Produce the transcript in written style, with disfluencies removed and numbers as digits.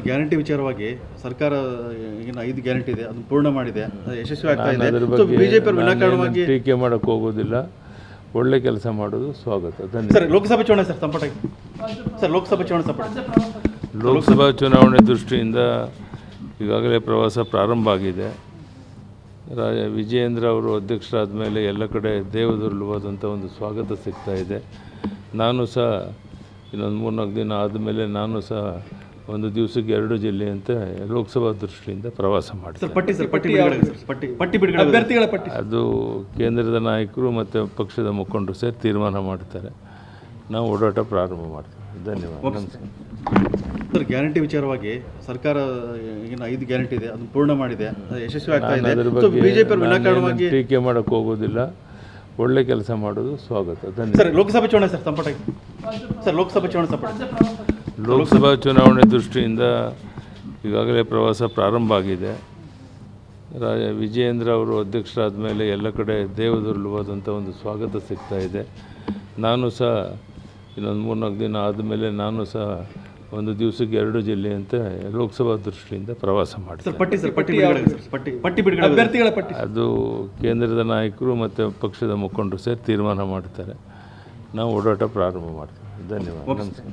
Guarantee ವಿಚಾರವಾಗಿ ಸರ್ಕಾರ ಏನು 5 ಗ್ಯಾರಂಟಿ ಇದೆ ಅದನ್ನು ಪೂರ್ಣ ಮಾಡಿದೆ, ಯಶಸ್ವಿ ಆಗ್ತಾ ಇದೆ. ಅದರ ಬಗ್ಗೆ ಬಿಜೆಪಿ ವಿನಾಕಾರಣವಾಗಿ ಟೀಕೆ ಮಾಡೋಕ್ಕೆ ಹೋಗೋದಿಲ್ಲ. ಒಳ್ಳೆ ಕೆಲಸ ಮಾಡೋದು ಸ್ವಾಗತ. ಧನ್ಯವಾದ. ಸರ್, ಲೋಕಸಭಾ ಚುನಾವಣೆ ಸರ್ ಸಂಪಟ ಸರ್ ಲೋಕಸಭಾ ಚುನಾವಣೆ ಸಂಪಟ ಲೋಕಸಭಾ ಚುನಾವಣೆ ದೃಷ್ಟಿಯಿಂದ ಈಗಾಗಲೇ ಪ್ರವಾಸ ಪ್ರಾರಂಭ ಆಗಿದೆ. ವಿಜಯೇಂದ್ರ ಅವರು ಅಧ್ಯಕ್ಷರಾದ ಮೇಲೆ ಎಲ್ಲ ಕಡೆ ದೇವದುರ್ಲಭವಾದಂಥ ಒಂದು ಸ್ವಾಗತ ಸಿಗ್ತಾ ಇದೆ. ನಾನು ಸಹ ಇನ್ನೊಂದು 3-4 ದಿನ ಆದಮೇಲೆ ನಾನು ಸಹ ಒಂದು ದಿವಸಕ್ಕೆ 2 ಜಿಲ್ಲೆ ಅಂತ ಲೋಕಸಭಾ ದೃಷ್ಟಿಯಿಂದ ಪ್ರವಾಸ ಮಾಡ್ತೀನಿ. ಅಭ್ಯರ್ಥಿಗಳ ಪಟ್ಟಿ ಅದು ಕೇಂದ್ರದ ನಾಯಕರು ಮತ್ತು ಪಕ್ಷದ ಮುಖಂಡರು ಸೇರಿ ತೀರ್ಮಾನ ಮಾಡ್ತಾರೆ. ನಾವು ಓಡಾಟ ಪ್ರಾರಂಭ ಮಾಡ್ತೀವಿ. ಧನ್ಯವಾದ. ನಮಸ್ಕಾರ. ಸರ್, ಗ್ಯಾರಂಟಿ ವಿಚಾರವಾಗಿ ಸರ್ಕಾರ ಏನು 5 ಗ್ಯಾರಂಟಿ ಇದೆ ಅದನ್ನು ಪೂರ್ಣ ಮಾಡಿದೆ, ಯಶಸ್ವಿ ಆಗ್ತಾ ಇದೆ. ಅದರ ಬಗ್ಗೆ ಬಿಜೆಪಿ ವಿನಾಕಾರಣವಾಗಿ ಟೀಕೆ ಮಾಡೋಕ್ಕೆ ಹೋಗೋದಿಲ್ಲ. ಒಳ್ಳೆ ಕೆಲಸ ಮಾಡೋದು ಸ್ವಾಗತ. ಧನ್ಯವಾದ. ಸರ್, ಲೋಕಸಭಾ ಚುನಾವಣೆ ಸರ್ ಸಂಪಟ ಸರ್ ಲೋಕಸಭಾ ಚುನಾವಣೆ ಸಂಪಟ ಲೋಕಸಭಾ ಚುನಾವಣೆ ದೃಷ್ಟಿಯಿಂದ ಈಗಾಗಲೇ ಪ್ರವಾಸ ಪ್ರಾರಂಭ ಆಗಿದೆ. ವಿಜಯೇಂದ್ರ ಅವರು ಅಧ್ಯಕ್ಷರಾದ ಮೇಲೆ ಎಲ್ಲ ಕಡೆ ದೇವದುರ್ಲಭವಾದಂಥ ಒಂದು ಸ್ವಾಗತ ಸಿಗ್ತಾ ಇದೆ. ನಾನು ಸಹ ಇನ್ನೊಂದು 3-4 ದಿನ ಆದಮೇಲೆ ನಾನು ಸಹ ಒಂದು ದಿವಸಕ್ಕೆ 2 ಜಿಲ್ಲೆ ಅಂತ ಲೋಕಸಭಾ ದೃಷ್ಟಿಯಿಂದ ಪ್ರವಾಸ ಮಾಡ್ತೀನಿ. ಅಭ್ಯರ್ಥಿಗಳ ಪಟ್ಟಿ ಅದು ಕೇಂದ್ರದ ನಾಯಕರು ಮತ್ತು ಪಕ್ಷದ ಮುಖಂಡರು ಸೇರಿ ತೀರ್ಮಾನ ಮಾಡ್ತಾರೆ. ನಾವು ಓಡಾಟ ಪ್ರಾರಂಭ ಮಾಡ್ತೀವಿ. ಧನ್ಯವಾದ. ನಮಸ್ಕಾರ.